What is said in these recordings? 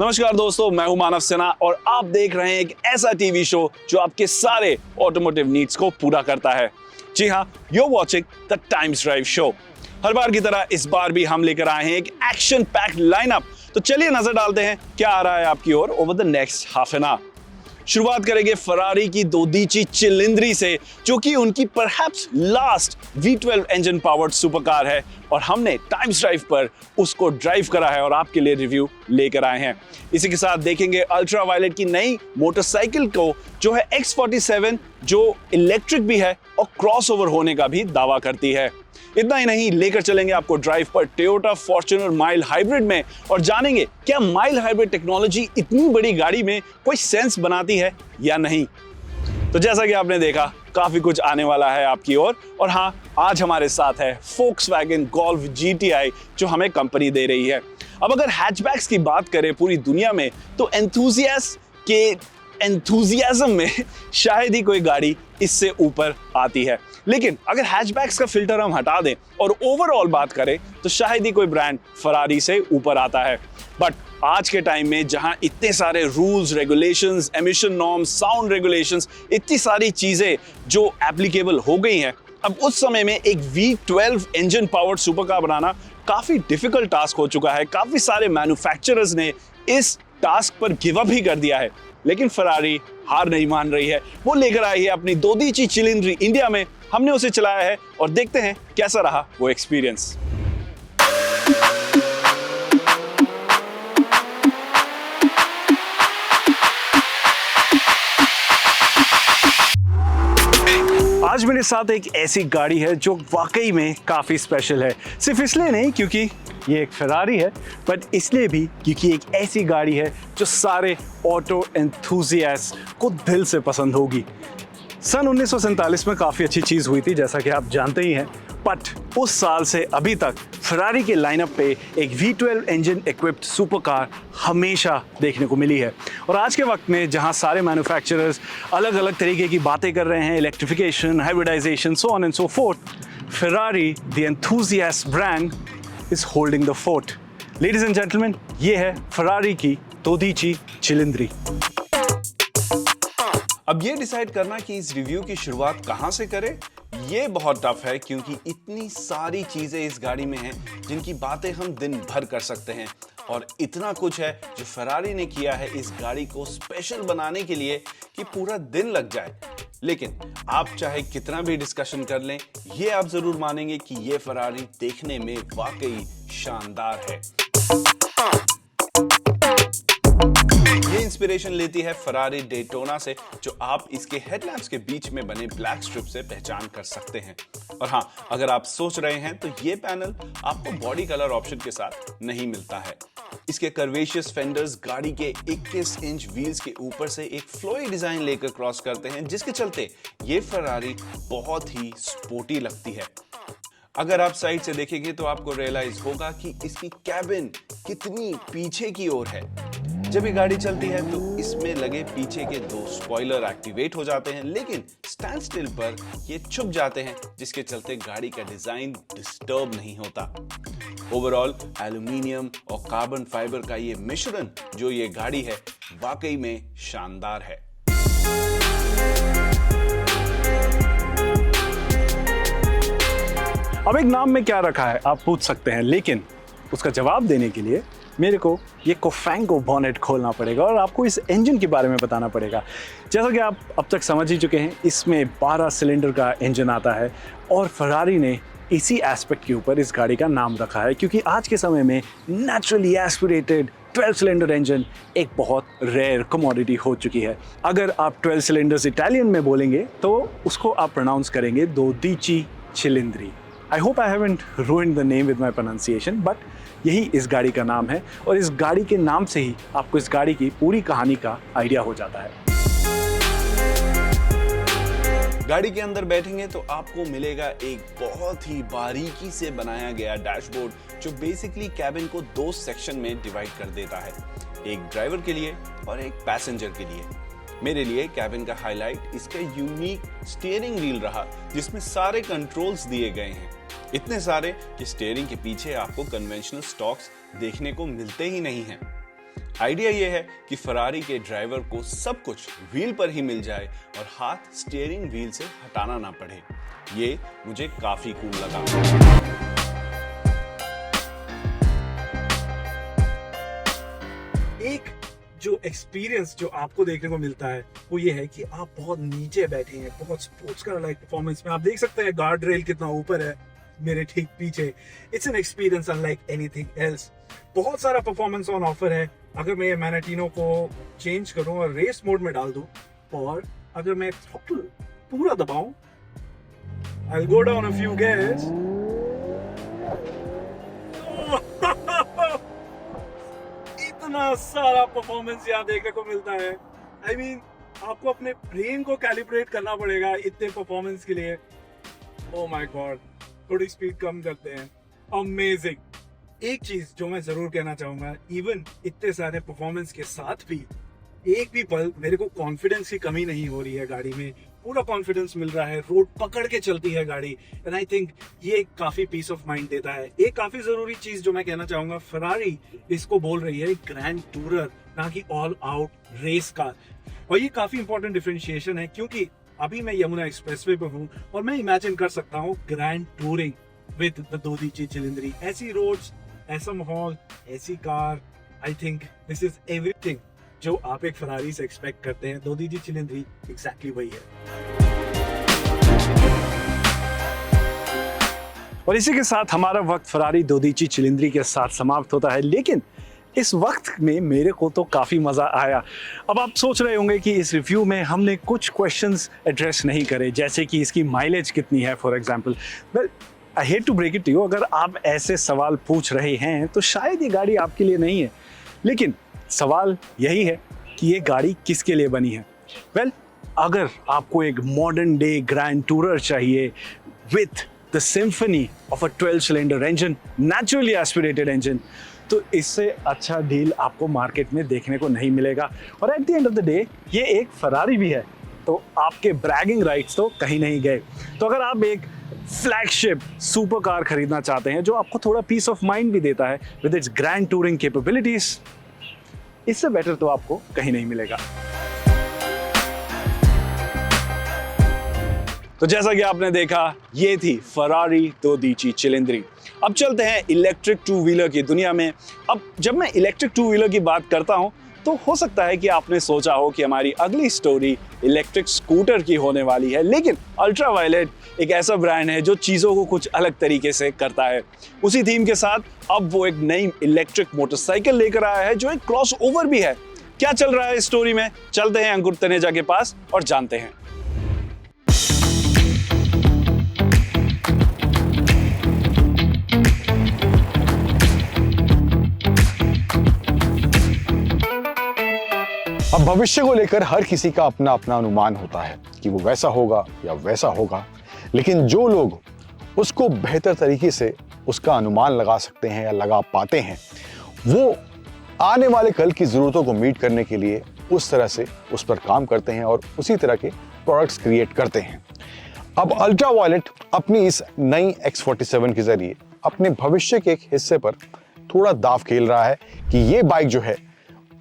नमस्कार दोस्तों, मैं हूं मानव सिन्हा और आप देख रहे हैं एक ऐसा टीवी शो जो आपके सारे ऑटोमोटिव नीड्स को पूरा करता है। जी हां, you are watching the Times Drive show. हर बार की तरह इस बार भी हम लेकर आए हैं एक एक्शन पैक्ड लाइनअप। तो चलिए नजर डालते हैं क्या आ रहा है आपकी ओर over the next half an hour. शुरुआत करेंगे फरारी की दोदीची चिलिंद्री से, जो कि उनकी perhaps last V12 engine powered supercar है और हमने टाइम्स ड्राइव पर उसको ड्राइव करा है और आपके लिए रिव्यू लेकर आए हैं। इसी के साथ देखेंगे अल्ट्रा वायलेट की नई मोटरसाइकिल को, जो है X47, जो इलेक्ट्रिक भी है और क्रॉसओवर होने का भी दावा करती है। इतना ही नहीं, लेकर चलेंगे आपको ड्राइव पर टोयोटा फॉर्च्यूनर माइल हाइब्रिड में और जानेंगे क्या माइल हाइब्रिड टेक्नोलॉजी इतनी बड़ी गाड़ी में कोई सेंस बनाती है या नहीं। तो जैसा कि आपने देखा, काफी कुछ आने वाला है आपकी ओर। और हाँ, आज हमारे साथ है Volkswagen Golf GTI, जो हमें कंपनी दे रही है। अब अगर हैचबैक्स की बात करें पूरी दुनिया में, तो एंथुजियाज्म में शायद ही कोई गाड़ी इससे ऊपर आती है। लेकिन अगर हैचबैक्स का फिल्टर हम हटा दें और ओवरऑल बात करें, तो शायद ही कोई ब्रांड फरारी से ऊपर आता है। बट आज के टाइम में जहां इतने सारे rules, regulations, emission norms, sound regulations, इतनी सारी चीजें जो एप्लीकेबल हो गई हैं, अब उस समय में एक V12 इंजन पावर्ड सुपरकार बनाना काफी डिफिकल्ट टास्क हो चुका है। काफी सारे मैन्युफैक्चरर्स ने इस टास्क पर गिव अप ही कर दिया है। लेकिन फरारी हार नहीं मान रही है। वो लेकर आई है अपनी दोदीची चिलिंद्री इंडिया में। हमने उसे चलाया है और देखते हैं कैसा रहा वो एक्सपीरियंस। आज मेरे साथ एक ऐसी गाड़ी है जो वाकई में काफी स्पेशल है। सिर्फ इसलिए नहीं क्योंकि ये एक फरारी है, बट इसलिए भी क्योंकि एक ऐसी गाड़ी है जो सारे ऑटो एंथुजियास्ट को दिल से पसंद होगी। सन 1947 में काफ़ी अच्छी चीज़ हुई थी, जैसा कि आप जानते ही हैं। बट उस साल से अभी तक फरारी के लाइनअप पे एक V12 इंजन इक्विप्ड सुपरकार हमेशा देखने को मिली है। और आज के वक्त में जहां सारे मैन्युफैक्चरर्स अलग अलग तरीके की बातें कर रहे हैं, electrification, hybridisation, so on and so forth, Ferrari the enthusiast brand is holding the fort. Ladies and gentleman, ये है फरारी की दोदीची चिलिंद्री। अब ये डिसाइड करना कि इस रिव्यू की शुरुआत कहां से करें, ये बहुत टफ है, क्योंकि इतनी सारी चीजें इस गाड़ी में हैं जिनकी बातें हम दिन भर कर सकते हैं। और इतना कुछ है जो फरारी ने किया है इस गाड़ी को स्पेशल बनाने के लिए कि पूरा दिन लग जाए। लेकिन आप चाहे कितना भी डिस्कशन कर लें, ये आप जरूर मानेंगे कि ये फरारी देखने में वाकई शानदार है। ये इंस्पिरेशन लेती है फरारी डेटोना से, जो आप इसके हेडलैम्प्स के बीच में बने ब्लैक स्ट्रिप से पहचान कर सकते हैं। और हाँ, अगर आप सोच रहे हैं तो ये पैनल आपको बॉडी कलर ऑप्शन के साथ नहीं मिलता है। इसके कर्वेशियस फेंडर्स गाड़ी के 21 इंच व्हील्स के ऊपर से एक फ्लोई डिजाइन लेकर क्रॉस करते हैं, जिसके चलते ये फरारी बहुत ही स्पोर्टी लगती है। अगर आप साइड से देखेंगे तो आपको रियलाइज होगा कि इसकी कैबिन कितनी पीछे की ओर है। जब ये गाड़ी चलती है तो इसमें लगे पीछे के 2 स्पॉइलर एक्टिवेट हो जाते हैं, लेकिन स्टैंड स्टिल पर ये छुप जाते हैं, जिसके चलते गाड़ी का डिजाइन डिस्टर्ब नहीं होता। ओवरऑल एल्यूमिनियम और कार्बन फाइबर का ये मिश्रण जो ये गाड़ी है, वाकई में शानदार है। अब एक नाम में क्या रखा है आप पूछ सकते हैं, लेकिन उसका जवाब देने के लिए मेरे को ये कोफैंगो बॉनेट खोलना पड़ेगा और आपको इस इंजन के बारे में बताना पड़ेगा। जैसा कि आप अब तक समझ ही चुके हैं, इसमें 12 सिलेंडर का इंजन आता है और फरारी ने इसी एस्पेक्ट के ऊपर इस गाड़ी का नाम रखा है, क्योंकि आज के समय में नेचुरली एस्पिरेटेड 12 सिलेंडर इंजन एक बहुत रेयर कमोडिटी हो चुकी है। अगर आप 12 सिलेंडर्स इटालियन में बोलेंगे तो उसको आप प्रोनाउंस करेंगे दोदीची चिलिंद्री। I hope I haven't ruined the name with my pronunciation, but यही इस गाड़ी का नाम है और इस गाड़ी के नाम से ही आपको इस गाड़ी की पूरी कहानी का आइडिया हो जाता है। गाड़ी के अंदर बैठेंगे तो आपको मिलेगा एक बहुत ही बारीकी से बनाया गया डैशबोर्ड, जो बेसिकली कैबिन को 2 सेक्शन में डिवाइड कर देता है, एक ड्राइवर के लिए और एक पैसेंजर के लिए। मेरे लिए कैबिन का हाईलाइट इसका यूनिक स्टीयरिंग व्हील रहा, जिसमें सारे कंट्रोल्स दिए गए हैं। इतने सारे कि स्टीयरिंग के पीछे आपको कन्वेंशनल स्टॉक्स देखने को मिलते ही नहीं हैं। आइडिया ये है कि फरारी के ड्राइवर को सब कुछ व्हील पर ही मिल जाए और हाथ स्टीयरिंग व्हील से हटाना ना पड़े। ये मुझे काफी कूल लगा। एक जो एक्सपीरियंस जो आपको देखने को मिलता है वो ये है कि आप बहुत नीचे बैठे हैं, बहुत स्पोर्ट्स कार लाइक परफॉर्मेंस में। आप देख सकते हैं गार्ड रेल कितना ऊपर है मेरे ठीक पीछे। It's an experience unlike anything else. बहुत सारा परफॉर्मेंस ऑन ऑफर है। अगर मैं मैनेटिनो को चेंज करूं और रेस मोड में डाल दूं और अगर मैं थ्रॉटल पूरा दबाऊं, I'll go down a few gears. इतना सारा परफॉर्मेंस यहाँ देखने को मिलता है। I mean, आपको अपने ब्रेन को कैलिब्रेट करना पड़ेगा इतने परफॉर्मेंस के लिए। Oh my God, थोड़ी स्पीड कम करते हैं। अमेजिंग। एक चीज जो मैं जरूर कहना चाहूंगा, इवन इतने सारे परफॉर्मेंस के साथ भी एक भी पल मेरे को कॉन्फिडेंस की कमी नहीं हो रही है गाड़ी में। पूरा कॉन्फिडेंस मिल रहा है, रोड पकड़ के चलती है गाड़ी। एंड आई थिंक ये काफी पीस ऑफ माइंड देता है। एक काफी जरूरी चीज जो मैं कहना चाहूंगा, फरारी इसको बोल रही है ग्रैंड टूरर, ना कि ऑल आउट रेस कार। और ये काफी इंपॉर्टेंट डिफरेंशिएशन है, क्योंकि अभी मैं यमुना एक्सप्रेसवे पे हूँ और मैं इमेजिन कर सकता हूँ grand touring with the 2DJ चिलिंद्री। ऐसी रोड्स, ऐसा माहौल, ऐसी car, I think this is everything जो आप एक फरारी से एक्सपेक्ट करते हैं। 2DJ चिलिंद्री एग्जैक्टली वही है। और इसी के साथ हमारा वक्त फरारी 2DJ चिलिंद्री के साथ समाप्त होता है। लेकिन इस वक्त में मेरे को तो काफ़ी मज़ा आया। अब आप सोच रहे होंगे कि इस रिव्यू में हमने कुछ क्वेश्चंस एड्रेस नहीं करे, जैसे कि इसकी माइलेज कितनी है for example. Well, I hate to break it to you, अगर आप ऐसे सवाल पूछ रहे हैं तो शायद ये गाड़ी आपके लिए नहीं है। लेकिन सवाल यही है कि ये गाड़ी किसके लिए बनी है। वेल, अगर आपको एक मॉडर्न डे ग्रैंड टूरर चाहिए with the symphony of a 12 cylinder engine, naturally aspirated engine, तो इससे अच्छा डील आपको मार्केट में देखने को नहीं मिलेगा। और at the end of the day ये एक फरारी भी है, तो आपके ब्रैगिंग राइट्स तो कहीं नहीं गए। तो अगर आप एक फ्लैगशिप सुपर कार खरीदना चाहते हैं जो आपको थोड़ा पीस ऑफ माइंड भी देता है with its grand touring capabilities, इससे बेटर तो आपको कहीं नहीं मिलेगा। तो जैसा कि आपने देखा, ये थी फरारी 2DJ चिलिंद्री। अब चलते हैं इलेक्ट्रिक टू व्हीलर की दुनिया में। अब जब मैं इलेक्ट्रिक टू व्हीलर की बात करता हूं तो हो सकता है कि आपने सोचा हो कि हमारी अगली स्टोरी इलेक्ट्रिक स्कूटर की होने वाली है, लेकिन अल्ट्रावायलेट एक ऐसा ब्रांड है जो चीज़ों को कुछ अलग तरीके से करता है। उसी थीम के साथ अब वो एक नई इलेक्ट्रिक मोटरसाइकिल लेकर आया है जो एक क्रॉस ओवर भी है। क्या चल रहा है इस स्टोरी में, चलते हैं अंकुर तनेजा के पास और जानते हैं। अब भविष्य को लेकर हर किसी का अपना अपना अनुमान होता है कि वो वैसा होगा या वैसा होगा, लेकिन जो लोग उसको बेहतर तरीके से उसका अनुमान लगा सकते हैं या लगा पाते हैं, वो आने वाले कल की ज़रूरतों को मीट करने के लिए उस तरह से उस पर काम करते हैं और उसी तरह के प्रोडक्ट्स क्रिएट करते हैं। अब अल्ट्रावायलेट अपनी इस नई X47 के जरिए अपने भविष्य के एक हिस्से पर थोड़ा दाव खेल रहा है कि ये बाइक जो है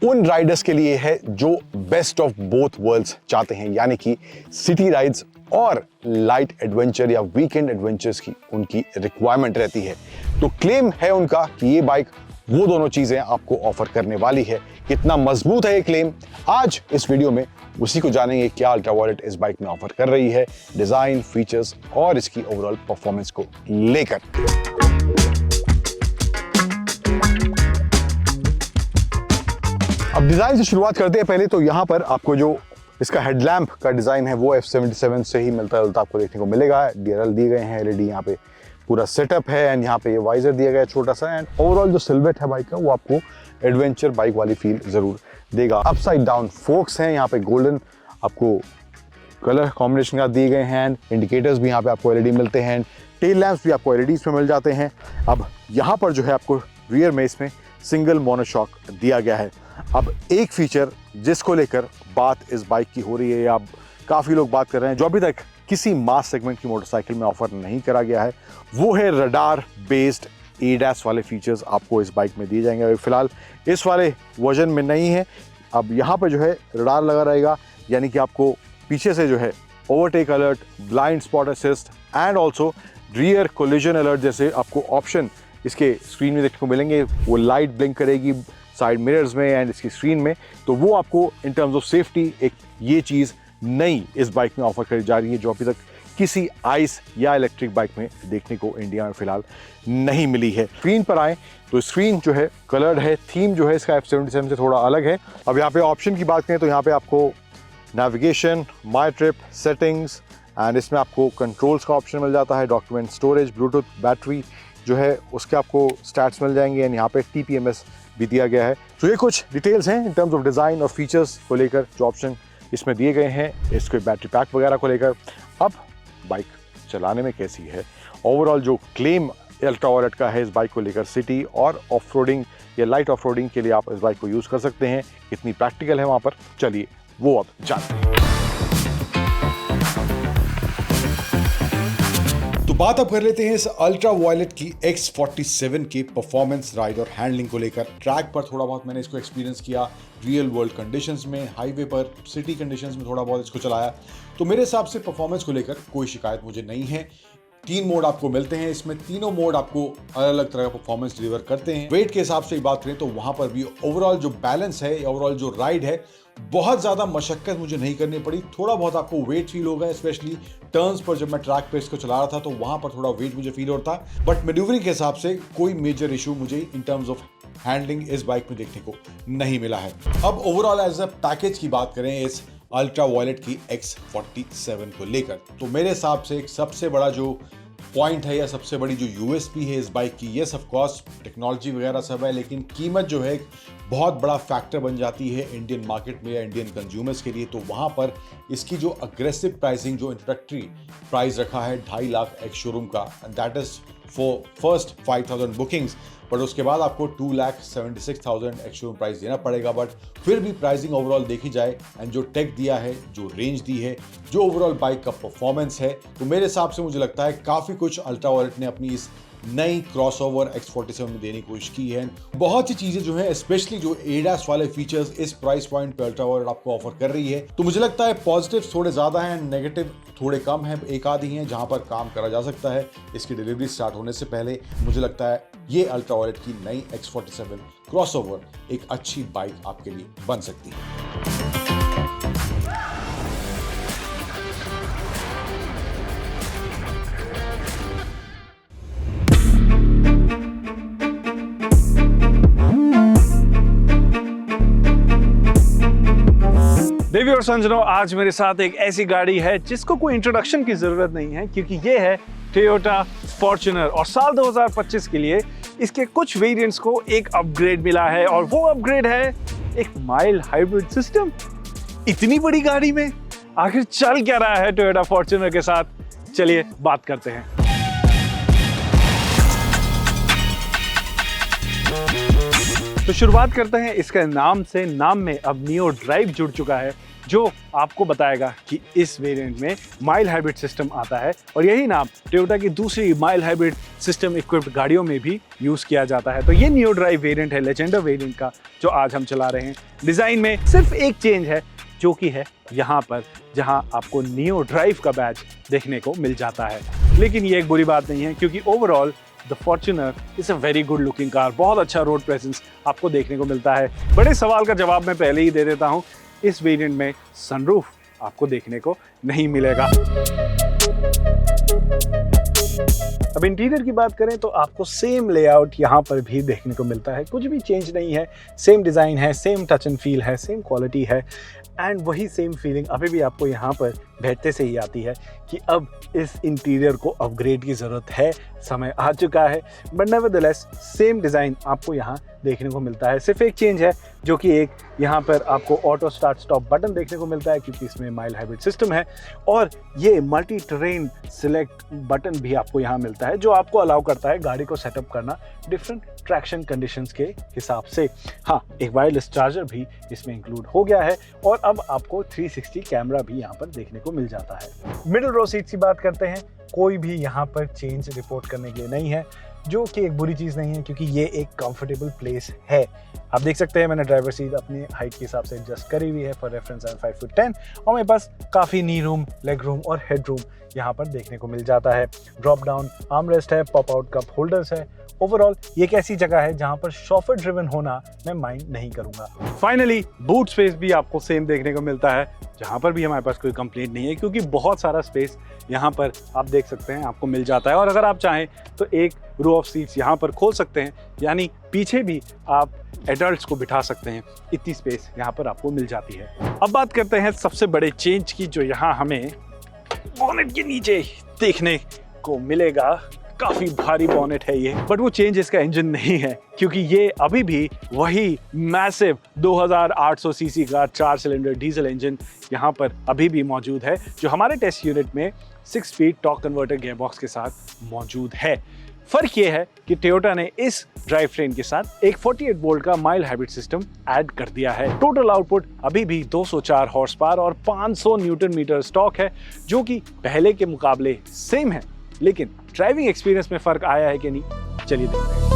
उन राइडर्स के लिए है जो बेस्ट ऑफ बोथ वर्ल्ड्स चाहते हैं, यानी कि सिटी राइड्स और लाइट एडवेंचर या वीकेंड एडवेंचर्स की उनकी रिक्वायरमेंट रहती है। तो क्लेम है उनका कि ये बाइक वो दोनों चीजें आपको ऑफर करने वाली है। कितना मजबूत है ये क्लेम, आज इस वीडियो में उसी को जानेंगे। क्या अल्ट्रावायलेट इस बाइक में ऑफर कर रही है, डिजाइन, फीचर्स और इसकी ओवरऑल परफॉर्मेंस को लेकर। अब डिजाइन से शुरुआत करते हैं। पहले तो यहाँ पर आपको जो इसका हेडलैम्प का डिजाइन है वो F77 से ही मिलता जुलता आपको देखने को मिलेगा। DRL दिए गए हैं, LED यहाँ पे पूरा सेटअप है एंड यहाँ पे ये वाइजर दिया गया है छोटा सा। एंड ओवरऑल जो सिल्हूट है बाइक का वो आपको एडवेंचर बाइक वाली फील जरूर देगा। अपसाइड डाउन फोक्स हैं, यहाँ पे गोल्डन आपको कलर कॉम्बिनेशन का दिए गए हैं। इंडिकेटर्स भी यहाँ पे आपको LED मिलते हैं, टेल लैंप्स भी आपको LEDs में मिल जाते हैं। अब यहाँ पर जो है आपको रियर में इसमें सिंगल मोनोशॉक दिया गया है। अब एक फीचर जिसको लेकर बात इस बाइक की हो रही है या काफ़ी लोग बात कर रहे हैं, जो अभी तक किसी मास सेगमेंट की मोटरसाइकिल में ऑफर नहीं करा गया है, वो है रडार बेस्ड ADAS वाले फीचर्स आपको इस बाइक में दिए जाएंगे। और फिलहाल इस वाले वर्जन में नहीं है। अब यहाँ पर जो है रडार लगा रहेगा, यानी कि आपको पीछे से जो है overtake alert, blind spot assist and also rear collision alert जैसे आपको ऑप्शन इसके स्क्रीन में देखने को मिलेंगे। वो लाइट ब्लिंक करेगी साइड मिरर्स में एंड इसकी स्क्रीन में, तो वो आपको इन टर्म्स ऑफ सेफ्टी एक ये चीज़ नई इस बाइक में ऑफर करी जा रही है, जो अभी तक किसी आइस या इलेक्ट्रिक बाइक में देखने को इंडिया में फिलहाल नहीं मिली है। स्क्रीन पर आए तो स्क्रीन जो है कलर्ड है, थीम जो है इसका F77 से थोड़ा अलग है। अब यहाँ पे ऑप्शन की बात करें तो यहाँ पे आपको navigation, my trip, settings and इसमें आपको कंट्रोल्स का ऑप्शन मिल जाता है, डॉक्यूमेंट स्टोरेज, ब्लूटूथ, बैटरी जो है उसके आपको स्टैट्स मिल जाएंगे एंड यहाँ पे TPMS भी दिया गया है। तो ये कुछ डिटेल्स हैं इन टर्म्स ऑफ डिज़ाइन और फीचर्स को लेकर जो ऑप्शन इसमें दिए गए हैं, इसके बैटरी पैक वगैरह को लेकर। अब बाइक चलाने में कैसी है, ओवरऑल जो क्लेम अल्ट्रा वायलेट का है इस बाइक को लेकर सिटी और ऑफ रोडिंग या लाइट ऑफ रोडिंग के लिए आप इस बाइक को यूज़ कर सकते हैं, कितनी प्रैक्टिकल है वहाँ पर, चलिए वो अब जानते हैं। तो बात अब कर लेते हैं इस अल्ट्रा वायलेट की X47 के परफॉर्मेंस, राइड और हैंडलिंग को लेकर। ट्रैक पर थोड़ा बहुत मैंने इसको एक्सपीरियंस किया, रियल वर्ल्ड कंडीशंस में, हाईवे पर, सिटी कंडीशंस में थोड़ा बहुत इसको चलाया, तो मेरे हिसाब से परफॉर्मेंस को लेकर कोई शिकायत मुझे नहीं है। 3 मोड आपको मिलते हैं इसमें, तीनों मोड आपको अलग अलग तरह का परफॉर्मेंस डिलीवर करते हैं। वेट के हिसाब से बात करें तो वहां पर भी ओवरऑल जो बैलेंस है, ओवरऑल जो राइड है, बहुत ज़्यादा मशक्कत मुझे नहीं करनी पड़ी। थोड़ा बहुत आपको वेट फील होगा, स्पेशली टर्न्स पर जब मैं ट्रैक पे इसको चला रहा था तो वहां पर थोड़ा वेट मुझे फील होता, बट मैन्यूवरिंग के हिसाब से कोई मेजर इशू मुझे इन टर्म्स ऑफ हैंडलिंग इस बाइक में देखने को नहीं मिला है। अब ओवरऑल एज अ पैकेज की बात करें इस अल्ट्रा वायलेट की X47 को लेकर, तो मेरे हिसाब से एक सबसे बड़ा जो पॉइंट है या सबसे बड़ी जो USP है इस बाइक की, यस ऑफ कोर्स टेक्नोलॉजी वगैरह सब है, लेकिन कीमत जो है बहुत बड़ा फैक्टर बन जाती है इंडियन मार्केट में या इंडियन कंज्यूमर्स के लिए। तो वहाँ पर इसकी जो अग्रेसिव प्राइसिंग, जो इंट्रोडक्टरी प्राइस रखा है 2.5 लाख एक्स शोरूम का, that is for first 5,000 bookings, but उसके बाद आपको 2,76,000 एक्स शोरूम प्राइस देना पड़ेगा। बट फिर भी प्राइसिंग ओवरऑल देखी जाए एंड जो टेक दिया है, जो रेंज दी है, जो ओवरऑल बाइक का परफॉर्मेंस है, तो मेरे हिसाब से मुझे लगता है काफ़ी कुछ अल्ट्रा वायलेट ने अपनी इस नई क्रॉसओवर X47 में देने की कोशिश की है। बहुत सी चीज़ें जो है, स्पेशली जो ADAS वाले फीचर्स इस प्राइस पॉइंट पे अल्ट्रा वायलेट आपको ऑफर कर रही है, तो मुझे लगता है पॉजिटिव थोड़े ज़्यादा हैं, नेगेटिव थोड़े कम हैं, एक आधी हैं जहां पर काम करा जा सकता है। इसकी डिलीवरी स्टार्ट होने से पहले मुझे लगता है ये अल्ट्रा वायलेट की नई X47 क्रॉसओवर एक अच्छी बाइक आपके लिए बन सकती है। देवी और संजनों, आज मेरे साथ एक ऐसी गाड़ी है जिसको कोई इंट्रोडक्शन की जरूरत नहीं है, क्योंकि ये है टोयोटा फॉर्च्यूनर और साल 2025 के लिए इसके कुछ वेरिएंट्स को एक अपग्रेड मिला है, और वो अपग्रेड है एक माइल्ड हाइब्रिड सिस्टम। इतनी बड़ी गाड़ी में आखिर चल क्या रहा है टोयोटा फॉर्च्यूनर के साथ, चलिए बात करते हैं। तो शुरुआत करते हैं इसके नाम से। नाम में अब नियो ड्राइव जुड़ चुका है, जो आपको बताएगा कि इस वेरिएंट में माइल्ड हाइब्रिड सिस्टम आता है, और यही नाम टोयोटा की दूसरी माइल्ड हाइब्रिड सिस्टम इक्विप्ड गाड़ियों में भी यूज़ किया जाता है। तो ये नियो ड्राइव वेरिएंट है लेजेंडर वेरिएंट का, जो आज हम चला रहे हैं। डिज़ाइन में सिर्फ एक चेंज है, जो कि है यहाँ पर, जहाँ आपको नियो ड्राइव का बैज देखने को मिल जाता है। लेकिन ये एक बुरी बात नहीं है, क्योंकि overall the Fortuner is a very good looking car. बहुत अच्छा रोड प्रेजेंस आपको देखने को मिलता है। बड़े सवाल का जवाब मैं पहले ही दे देता हूँ, इस वेरिएंट में सनरूफ आपको देखने को नहीं मिलेगा। अब इंटीरियर की बात करें तो आपको सेम लेआउट यहाँ पर भी देखने को मिलता है, कुछ भी चेंज नहीं है, सेम डिज़ाइन है, सेम टच एंड फील है, सेम क्वालिटी है, एंड वही सेम फीलिंग अभी भी आपको यहाँ पर बैठते से ही आती है कि अब इस इंटीरियर को अपग्रेड की ज़रूरत है, समय आ चुका है। बट नेवरदलेस सेम डिज़ाइन आपको यहाँ देखने को मिलता है। सिर्फ एक चेंज है, जो कि एक यहाँ पर आपको ऑटो स्टार्ट स्टॉप बटन देखने को मिलता है, क्योंकि इसमें माइल्ड हाइब्रिड सिस्टम है, और ये मल्टी टेरेन सिलेक्ट बटन भी आपको यहाँ मिलता है, जो आपको अलाउ करता है गाड़ी को सेटअप करना डिफरेंट ट्रैक्शन कंडीशंस के हिसाब से। हाँ, एक वायरलेस चार्जर भी इसमें इंक्लूड हो गया है और अब आपको 360 कैमरा भी यहाँ पर देखने को मिल जाता है। मिडिल रो सीट्स की बात करते हैं, कोई भी यहाँ पर चेंज रिपोर्ट करने के लिए नहीं है, जो कि एक बुरी चीज़ नहीं है क्योंकि ये एक कंफर्टेबल प्लेस है। आप देख सकते हैं मैंने ड्राइवर सीट अपनी हाइट के हिसाब से एडजस्ट करी हुई है। For reference I am 5 foot 10 और मेरे पास काफ़ी नी रूम, लेग रूम और हेड रूम यहाँ पर देखने को मिल जाता है। ड्रॉप डाउन आर्म रेस्ट है, पॉप आउट कप होल्डर्स है। ओवरऑल ये एक ऐसी जगह है जहाँ पर शॉफर ड्रिवन होना मैं माइंड नहीं करूँगा। फाइनली बूट स्पेस भी आपको सेम देखने को मिलता है, जहाँ पर भी हमारे पास कोई कंप्लेंट नहीं है क्योंकि बहुत सारा स्पेस यहाँ पर आप देख सकते हैं आपको मिल जाता है। और अगर आप चाहें तो एक रो ऑफ सीट्स यहाँ पर खोल सकते हैं, यानी पीछे भी आप एडल्ट्स को बिठा सकते हैं। इतनी स्पेस यहाँ पर आपको मिल जाती है। अब बात करते हैं सबसे बड़े चेंज की, जो यहाँ हमें बॉनेट के नीचे देखने को मिलेगा। काफी भारी बॉनेट है ये, बट वो चेंज इसका इंजन नहीं है क्योंकि ये अभी भी वही मैसिव 2800 सीसी का 4 सिलेंडर डीजल इंजन यहाँ पर अभी भी मौजूद है, जो हमारे टेस्ट यूनिट में 6 स्पीड टॉर्क कन्वर्टर गियरबॉक्स के साथ मौजूद है। फर्क ये है कि टोयोटा ने इस ड्राइव ट्रेन के साथ एक 48 वोल्ट का माइल्ड हाइब्रिड सिस्टम ऐड कर दिया है। टोटल आउटपुट अभी भी 204 हॉर्स पावर और 500 न्यूटन मीटर स्टॉक है, जो कि पहले के मुकाबले सेम है, लेकिन ड्राइविंग एक्सपीरियंस में फर्क आया है कि नहीं, चलिए देखते हैं।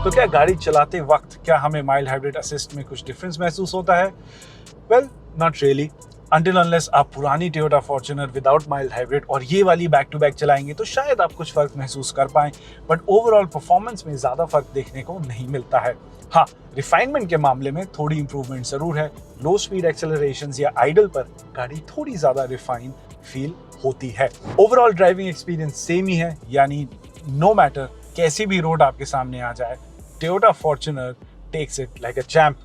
तो क्या गाड़ी चलाते वक्त क्या हमें माइल्ड हाइब्रिड असिस्ट में कुछ डिफरेंस महसूस होता है? Well, not really, until unless आप पुरानी Toyota Fortuner without mild hybrid और ये वाली बैक टू बैक चलाएंगे तो शायद आप कुछ फर्क महसूस कर पाएं, बट ओवरऑल परफॉर्मेंस में ज़्यादा फर्क देखने को नहीं मिलता है। हाँ, रिफाइनमेंट के मामले में थोड़ी इंप्रूवमेंट जरूर है। लो स्पीड एक्सेलरेशंस या आइडल पर गाड़ी थोड़ी ज़्यादा रिफाइन फील होती है। ओवरऑल ड्राइविंग एक्सपीरियंस सेम ही है, यानी नो मैटर कैसी भी रोड आपके सामने आ जाए, Toyota Fortuner takes it like a champ.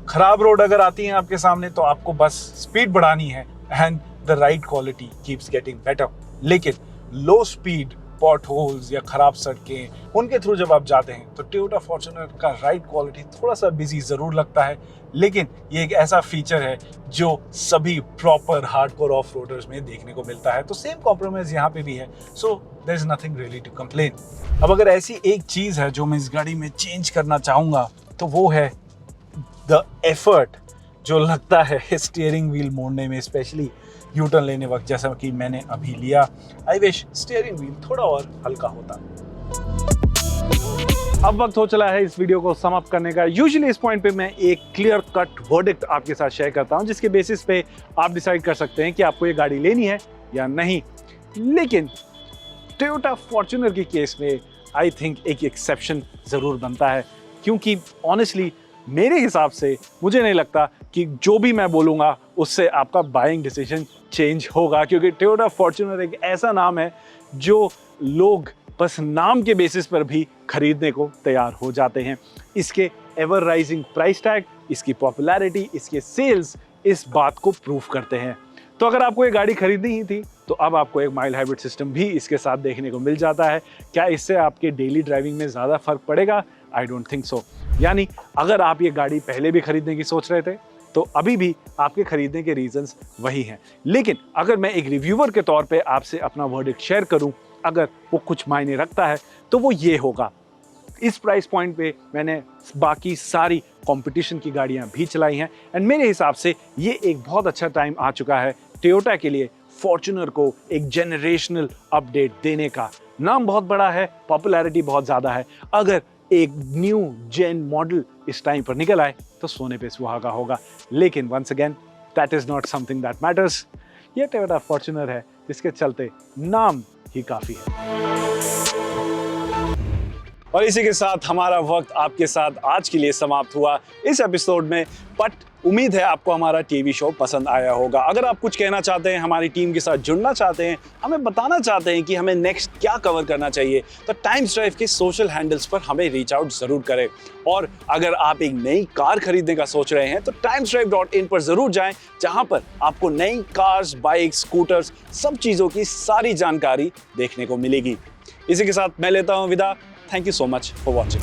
खराब रोड अगर आती है आपके सामने तो आपको बस स्पीड बढ़ानी है and the ride quality keeps getting better. लेकिन लो स्पीड पॉट होल्स या खराब सड़कें, उनके थ्रू जब आप जाते हैं तो टोयोटा फॉर्च्यूनर का राइड क्वालिटी थोड़ा सा बिजी ज़रूर लगता है, लेकिन ये एक ऐसा फीचर है जो सभी प्रॉपर हार्डकोर ऑफ रोडर्स में देखने को मिलता है। तो सेम कॉम्प्रोमाइज़ यहाँ पे भी है, so there is nothing really to complain. अब अगर ऐसी एक चीज़ है जो मैं इस गाड़ी में चेंज करना चाहूँगा तो वो है द एफर्ट जो लगता है स्टीयरिंग व्हील मोड़ने में, स्पेशली यू टर्न लेने वक्त, जैसा कि मैंने अभी लिया। आई विश स्टीयरिंग व्हील थोड़ा और हल्का होता। अब वक्त हो चला है इस वीडियो को सम अप करने का। यूजुअली इस पॉइंट पे मैं एक क्लियर कट वर्डिक्ट आपके साथ शेयर करता हूं, जिसके बेसिस पे आप डिसाइड कर सकते हैं कि आपको ये गाड़ी लेनी है या नहीं। लेकिन टोयोटा फॉर्च्यूनर के केस में आई थिंक एक एक्सेप्शन ज़रूर बनता है, क्योंकि ऑनेस्टली मेरे हिसाब से मुझे नहीं लगता कि जो भी मैं बोलूँगा उससे आपका बाइंग डिसीजन चेंज होगा, क्योंकि टोयोटा फॉर्च्यूनर एक ऐसा नाम है जो लोग बस नाम के बेसिस पर भी खरीदने को तैयार हो जाते हैं। इसके एवर राइजिंग प्राइस टैग, इसकी पॉपुलैरिटी, इसके सेल्स इस बात को प्रूव करते हैं। तो अगर आपको ये गाड़ी खरीदनी ही थी तो अब आपको एक माइल्ड हाइब्रिड सिस्टम भी इसके साथ देखने को मिल जाता है। क्या इससे आपके डेली ड्राइविंग में ज़्यादा फर्क पड़ेगा? I don't think so. यानी अगर आप ये गाड़ी पहले भी खरीदने की सोच रहे थे तो अभी भी आपके खरीदने के रीजंस वही हैं। लेकिन अगर मैं एक रिव्यूअर के तौर पे आपसे अपना वर्डिक्ट शेयर करूं, अगर वो कुछ मायने रखता है तो वो ये होगा, इस प्राइस पॉइंट पे मैंने बाकी सारी कंपटीशन की गाड़ियां भी चलाई हैं एंड मेरे हिसाब से ये एक बहुत अच्छा टाइम आ चुका है टोयोटा के लिए फॉर्च्यूनर को एक जेनरेशनल अपडेट देने का। नाम बहुत बड़ा है, पॉपुलैरिटी बहुत ज़्यादा है। अगर एक न्यू जेन मॉडल इस टाइम पर निकल आए तो सोने पे सुहागा होगा। लेकिन once again that is not something that matters. ये टोयोटा फॉर्च्यूनर है जिसके चलते नाम ही काफ़ी है। और इसी के साथ हमारा वक्त आपके साथ आज के लिए समाप्त हुआ इस एपिसोड में, बट उम्मीद है आपको हमारा टीवी शो पसंद आया होगा। अगर आप कुछ कहना चाहते हैं, हमारी टीम के साथ जुड़ना चाहते हैं, हमें बताना चाहते हैं कि हमें नेक्स्ट क्या कवर करना चाहिए, तो टाइम्स ड्राइव के सोशल हैंडल्स पर हमें रीच आउट ज़रूर करें। और अगर आप एक नई कार खरीदने का सोच रहे हैं तो timesdrive.in पर ज़रूर जाएं, जहां पर आपको नई कार्स, बाइक, स्कूटर्स, सब चीज़ों की सारी जानकारी देखने को मिलेगी। इसी के साथ मैं लेता हूं विदा। Thank you so much for watching.